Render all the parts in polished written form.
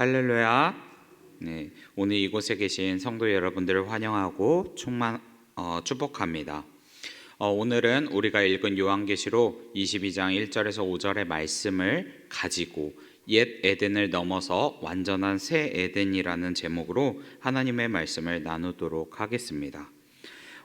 할렐루야. 네, 오늘 이곳에 계신 성도 여러분들을 환영하고 축복합니다. 오늘은 우리가 읽은 요한계시록 22장 1절에서 5절의 말씀을 가지고 옛 에덴을 넘어서 완전한 새 에덴이라는 제목으로 하나님의 말씀을 나누도록 하겠습니다.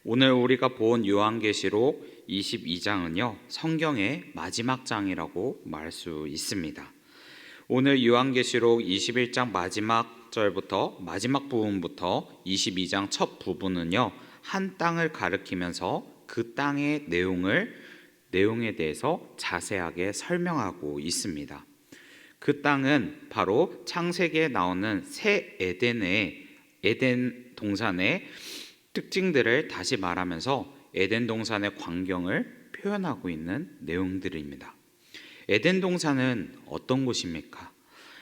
오늘 우리가 본 요한계시록 22장은요, 성경의 마지막 장이라고 말할 수 있습니다. 오늘 요한계시록 21장 마지막 절부터 마지막 부분부터 22장 첫 부분은요, 한 땅을 가리키면서 그 땅의 내용에 대해서 자세하게 설명하고 있습니다. 그 땅은 바로 창세기에 나오는 새 에덴 동산의 특징들을 다시 말하면서 에덴 동산의 광경을 표현하고 있는 내용들입니다. 에덴 동산은 어떤 곳입니까?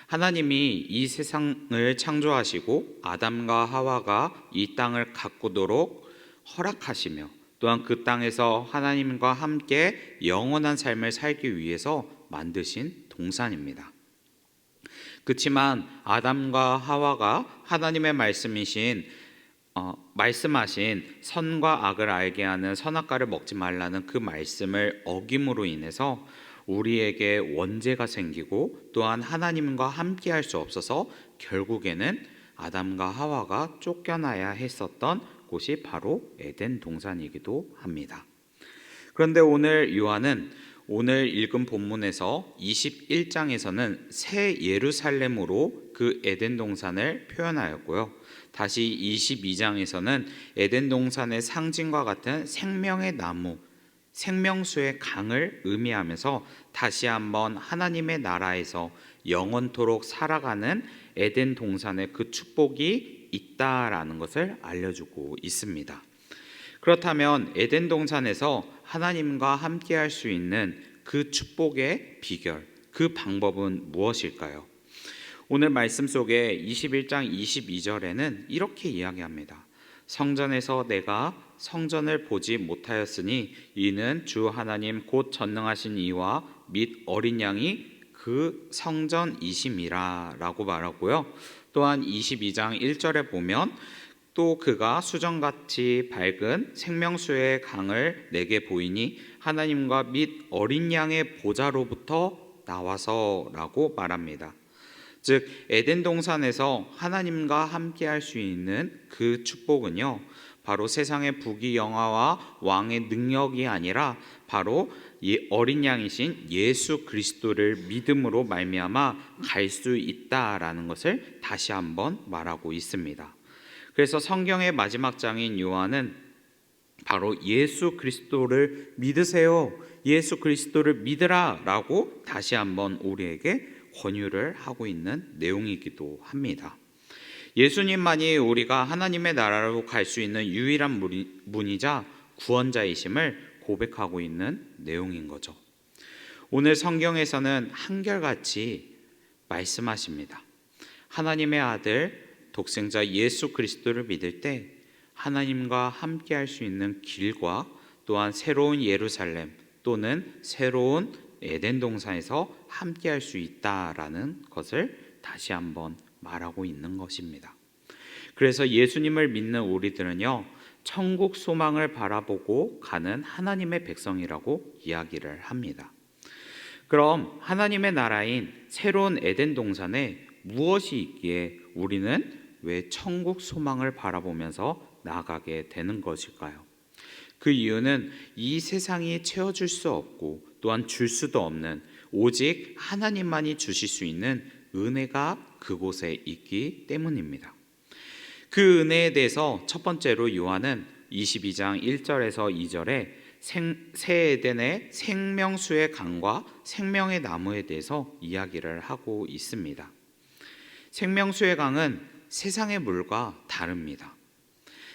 하나님이 이 세상을 창조하시고 아담과 하와가 이 땅을 가꾸도록 허락하시며 또한 그 땅에서 하나님과 함께 영원한 삶을 살기 위해서 만드신 동산입니다. 그렇지만 아담과 하와가 하나님의 말씀하신 선과 악을 알게 하는 선악과를 먹지 말라는 그 말씀을 어김으로 인해서 우리에게 원죄가 생기고 또한 하나님과 함께 할 수 없어서 결국에는 아담과 하와가 쫓겨나야 했었던 곳이 바로 에덴 동산이기도 합니다. 그런데 오늘 요한은 오늘 읽은 본문에서 21장에서는 새 예루살렘으로 그 에덴 동산을 표현하였고요, 다시 22장에서는 에덴 동산의 상징과 같은 생명의 나무, 생명수의 강을 의미하면서 다시 한번 하나님의 나라에서 영원토록 살아가는 에덴 동산의 그 축복이 있다라는 것을 알려주고 있습니다. 그렇다면 에덴 동산에서 하나님과 함께 할 수 있는 그 축복의 비결, 그 방법은 무엇일까요? 오늘 말씀 속에 21장 22절에는 이렇게 이야기합니다. 성전에서 내가 성전을 보지 못하였으니 이는 주 하나님 곧 전능하신 이와 및 어린 양이 그 성전이심이라 라고 말하고요, 또한 22장 1절에 보면 또 그가 수정같이 밝은 생명수의 강을 내게 보이니 하나님과 및 어린 양의 보좌로부터 나와서 라고 말합니다. 즉 에덴 동산에서 하나님과 함께 할 수 있는 그 축복은요, 바로 세상의 부귀영화와 왕의 능력이 아니라 바로 어린 양이신 예수 그리스도를 믿음으로 말미암아 갈 수 있다라는 것을 다시 한번 말하고 있습니다. 그래서 성경의 마지막 장인 요한은 바로 예수 그리스도를 믿으세요, 예수 그리스도를 믿으라 라고 다시 한번 우리에게 권유를 하고 있는 내용이기도 합니다. 예수님만이 우리가 하나님의 나라로 갈 수 있는 유일한 문이자 구원자이심을 고백하고 있는 내용인 거죠. 오늘 성경에서는 한결같이 말씀하십니다. 하나님의 아들 독생자 예수 그리스도를 믿을 때 하나님과 함께 할 수 있는 길과 또한 새로운 예루살렘 또는 새로운 에덴 동산에서 함께 할 수 있다라는 것을 다시 한번 말하고 있는 것입니다. 그래서 예수님을 믿는 우리들은요, 천국 소망을 바라보고 가는 하나님의 백성이라고 이야기를 합니다. 그럼 하나님의 나라인 새로운 에덴 동산에 무엇이 있기에 우리는 왜 천국 소망을 바라보면서 나아가게 되는 것일까요? 그 이유는 이 세상이 채워줄 수 없고 또한 줄 수도 없는 오직 하나님만이 주실 수 있는 은혜가 그곳에 있기 때문입니다. 그 은혜에 대해서 첫 번째로 요한은 22장 1절에서 2절에 새 에덴의 생명수의 강과 생명의 나무에 대해서 이야기를 하고 있습니다. 생명수의 강은 세상의 물과 다릅니다.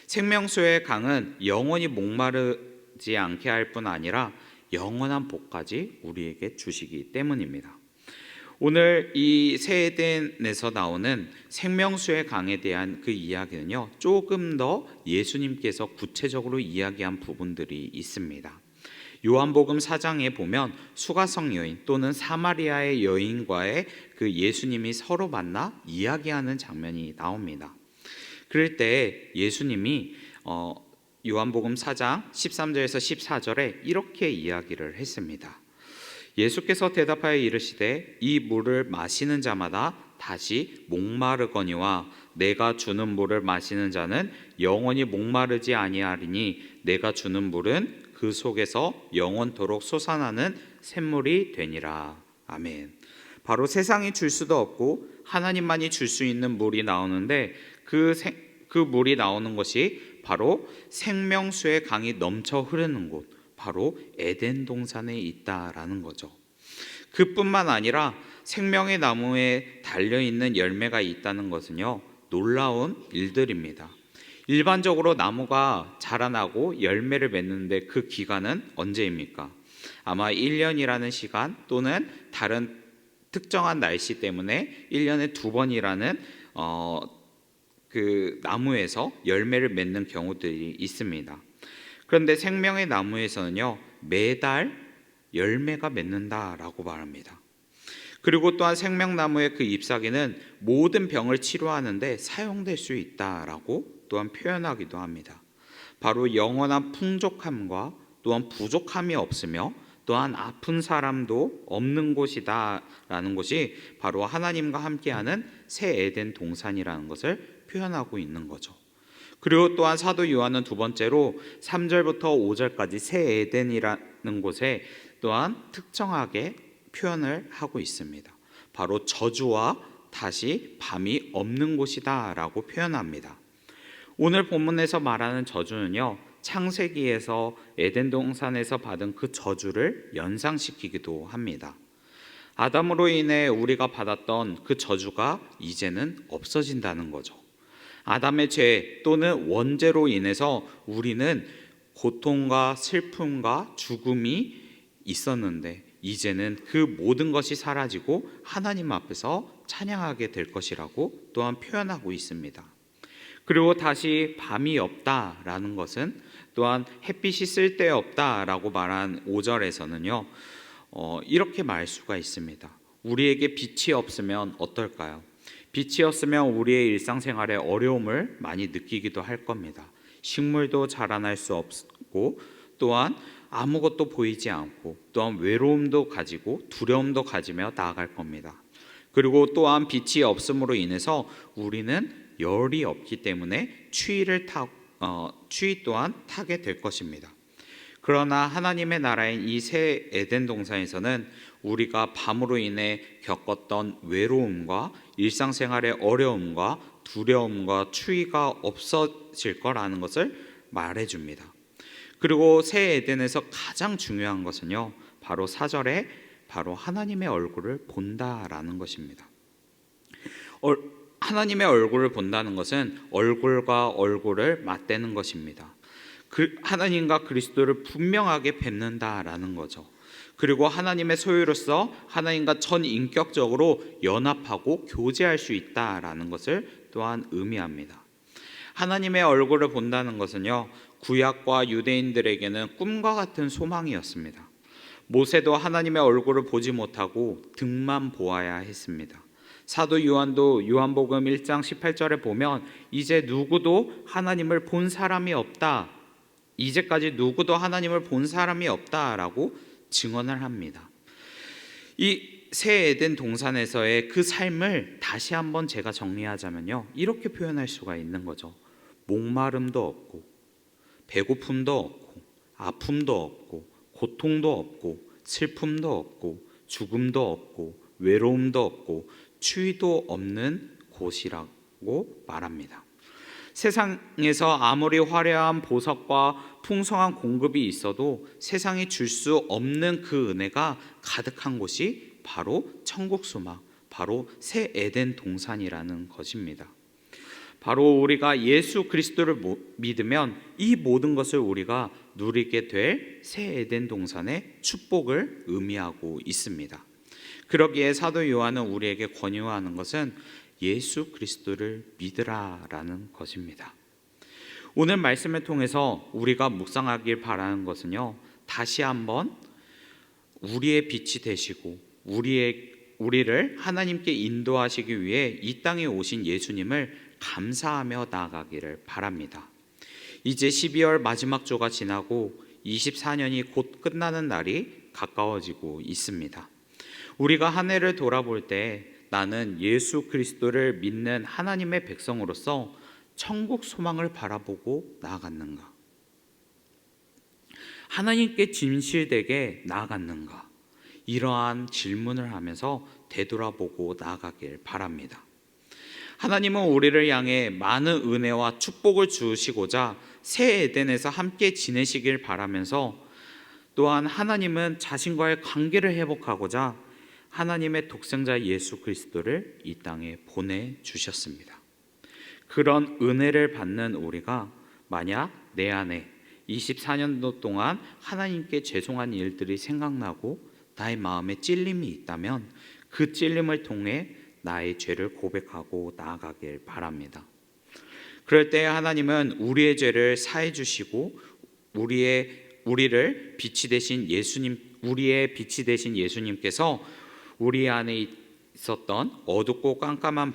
생명수의 강은 영원히 목마르지 않게 할 뿐 아니라 영원한 복까지 우리에게 주시기 때문입니다. 오늘 이 새 에덴에서 나오는 생명수의 강에 대한 그 이야기는요, 조금 더 예수님께서 구체적으로 이야기한 부분들이 있습니다. 요한복음 4장에 보면 수가성 여인 또는 사마리아의 여인과의 그 예수님이 서로 만나 이야기하는 장면이 나옵니다. 그럴 때 예수님이 요한복음 4장 13절에서 14절에 이렇게 이야기를 했습니다. 예수께서 대답하여 이르시되 이 물을 마시는 자마다 다시 목마르거니와 내가 주는 물을 마시는 자는 영원히 목마르지 아니하리니 내가 주는 물은 그 속에서 영원토록 솟아나는 샘물이 되니라. 아멘. 바로 세상이 줄 수도 없고 하나님만이 줄 수 있는 물이 나오는데 그 물이 나오는 것이 바로 생명수의 강이 넘쳐 흐르는 곳, 바로 에덴 동산에 있다라는 거죠. 그뿐만 아니라 생명의 나무에 달려있는 열매가 있다는 것은요, 놀라운 일들입니다. 일반적으로 나무가 자라나고 열매를 맺는데 그 기간은 언제입니까? 아마 1년이라는 시간 또는 다른 특정한 날씨 때문에 1년에 2번이라는 그 나무에서 열매를 맺는 경우들이 있습니다. 그런데 생명의 나무에서는요, 매달 열매가 맺는다라고 말합니다. 그리고 또한 생명나무의 그 잎사귀는 모든 병을 치료하는데 사용될 수 있다라고 또한 표현하기도 합니다. 바로 영원한 풍족함과 또한 부족함이 없으며 또한 아픈 사람도 없는 곳이다라는 것이 바로 하나님과 함께하는 새 에덴 동산이라는 것을 표현하고 있는 거죠. 그리고 또한 사도 요한은 두 번째로 3절부터 5절까지 새 에덴이라는 곳에 또한 특정하게 표현을 하고 있습니다. 바로 저주와 다시 밤이 없는 곳이다 라고 표현합니다. 오늘 본문에서 말하는 저주는요, 창세기에서 에덴 동산에서 받은 그 저주를 연상시키기도 합니다. 아담으로 인해 우리가 받았던 그 저주가 이제는 없어진다는 거죠. 아담의 죄 또는 원죄로 인해서 우리는 고통과 슬픔과 죽음이 있었는데 이제는 그 모든 것이 사라지고 하나님 앞에서 찬양하게 될 것이라고 또한 표현하고 있습니다. 그리고 다시 밤이 없다라는 것은 또한 햇빛이 쓸데없다라고 말한 5절에서는요, 이렇게 말 수가 있습니다. 우리에게 빛이 없으면 어떨까요? 빛이 없으면 우리의 일상생활에 어려움을 많이 느끼기도 할 겁니다. 식물도 자라날 수 없고 또한 아무것도 보이지 않고 또한 외로움도 가지고 두려움도 가지며 나아갈 겁니다. 그리고 또한 빛이 없음으로 인해서 우리는 열이 없기 때문에 추위 또한 타게 될 것입니다. 그러나 하나님의 나라인 이 새 에덴 동산에서는 우리가 밤으로 인해 겪었던 외로움과 일상생활의 어려움과 두려움과 추위가 없어질 거라는 것을 말해줍니다. 그리고 새 에덴에서 가장 중요한 것은요, 바로 4절에 바로 하나님의 얼굴을 본다라는 것입니다. 하나님의 얼굴을 본다는 것은 얼굴과 얼굴을 맞대는 것입니다. 하나님과 그리스도를 분명하게 뵙는다라는 거죠. 그리고 하나님의 소유로서 하나님과 전인격적으로 연합하고 교제할 수 있다라는 것을 또한 의미합니다. 하나님의 얼굴을 본다는 것은요, 구약과 유대인들에게는 꿈과 같은 소망이었습니다. 모세도 하나님의 얼굴을 보지 못하고 등만 보아야 했습니다. 사도 요한도 요한복음 1장 18절에 보면 이제 누구도 하나님을 본 사람이 없다, 이제까지 누구도 하나님을 본 사람이 없다라고 증언을 합니다. 이 새 에덴 동산에서의 그 삶을 다시 한번 제가 정리하자면요, 이렇게 표현할 수가 있는 거죠. 목마름도 없고 배고픔도 없고 아픔도 없고 고통도 없고 슬픔도 없고 죽음도 없고 외로움도 없고 추위도 없는 곳이라고 말합니다. 세상에서 아무리 화려한 보석과 풍성한 공급이 있어도 세상이 줄 수 없는 그 은혜가 가득한 곳이 바로 천국 수막, 바로 새 에덴 동산이라는 것입니다. 바로 우리가 예수 그리스도를 믿으면 이 모든 것을 우리가 누리게 될 새 에덴 동산의 축복을 의미하고 있습니다. 그러기에 사도 요한은 우리에게 권유하는 것은 예수 그리스도를 믿으라라는 것입니다. 오늘 말씀을 통해서 우리가 묵상하길 바라는 것은요, 다시 한번 우리의 빛이 되시고 우리를 하나님께 인도하시기 위해 이 땅에 오신 예수님을 감사하며 나아가기를 바랍니다. 이제 12월 마지막 주가 지나고 24년이 곧 끝나는 날이 가까워지고 있습니다. 우리가 한 해를 돌아볼 때 나는 예수 그리스도를 믿는 하나님의 백성으로서 천국 소망을 바라보고 나아갔는가? 하나님께 진실되게 나아갔는가? 이러한 질문을 하면서 되돌아보고 나아가길 바랍니다. 하나님은 우리를 향해 많은 은혜와 축복을 주시고자 새 에덴에서 함께 지내시길 바라면서, 또한 하나님은 자신과의 관계를 회복하고자 하나님의 독생자 예수 그리스도를 이 땅에 보내주셨습니다. 그런 은혜를 받는 우리가 만약 내 안에 24년도 동안 하나님께 죄송한 일들이 생각나고 나의 마음에 찔림이 있다면 그 찔림을 통해 나의 죄를 고백하고 나아가길 바랍니다. 그럴 때 하나님은 우리의 죄를 사해 주시고 우리의 빛이 되신 예수님께서 우리 안에 있었던 어둡고 깜깜한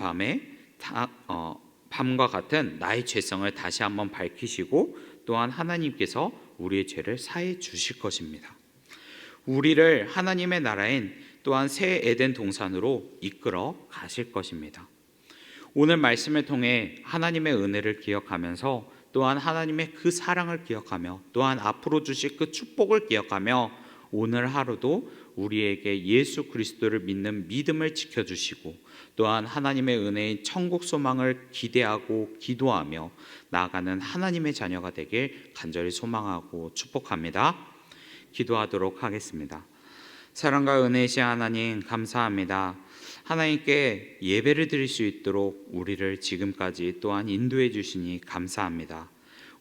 밤과 같은 나의 죄성을 다시 한번 밝히시고, 또한 하나님께서 우리의 죄를 사해 주실 것입니다. 우리를 하나님의 나라인 또한 새 에덴 동산으로 이끌어 가실 것입니다. 오늘 말씀을 통해 하나님의 은혜를 기억하면서, 또한 하나님의 그 사랑을 기억하며, 또한 앞으로 주실 그 축복을 기억하며 오늘 하루도 우리에게 예수 그리스도를 믿는 믿음을 지켜주시고, 또한 하나님의 은혜인 천국 소망을 기대하고 기도하며 나아가는 하나님의 자녀가 되길 간절히 소망하고 축복합니다. 기도하도록 하겠습니다. 사랑과 은혜이신 하나님, 감사합니다. 하나님께 예배를 드릴 수 있도록 우리를 지금까지 또한 인도해 주시니 감사합니다.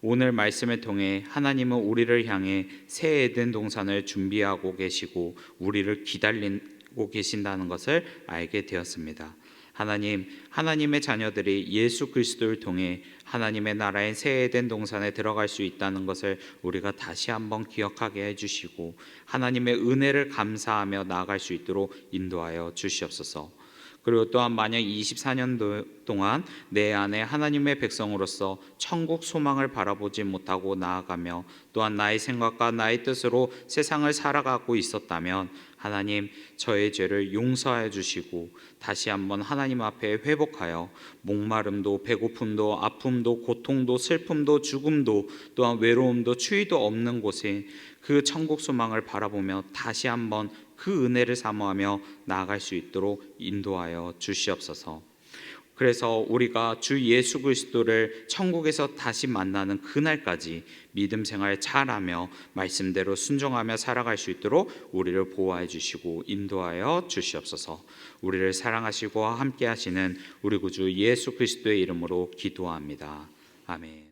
오늘 말씀을 통해 하나님은 우리를 향해 새 에덴 동산을 준비하고 계시고 우리를 기다리고 계신다는 것을 알게 되었습니다. 하나님, 하나님의 자녀들이 예수 그리스도를 통해 하나님의 나라의 새 에덴 동산에 들어갈 수 있다는 것을 우리가 다시 한번 기억하게 해주시고, 하나님의 은혜를 감사하며 나아갈 수 있도록 인도하여 주시옵소서. 그리고 또한 만약 24년도 동안 내 안에 하나님의 백성으로서 천국 소망을 바라보지 못하고 나아가며 또한 나의 생각과 나의 뜻으로 세상을 살아가고 있었다면, 하나님, 저의 죄를 용서하여 주시고 다시 한번 하나님 앞에 회복하여 목마름도 배고픔도 아픔도 고통도 슬픔도 죽음도 또한 외로움도 추위도 없는 곳에 그 천국 소망을 바라보며 다시 한번 그 은혜를 사모하며 나아갈 수 있도록 인도하여 주시옵소서. 그래서 우리가 주 예수 그리스도를 천국에서 다시 만나는 그날까지 믿음 생활 잘하며 말씀대로 순종하며 살아갈 수 있도록 우리를 보호해 주시고 인도하여 주시옵소서. 우리를 사랑하시고 함께 하시는 우리 구주 예수 그리스도의 이름으로 기도합니다. 아멘.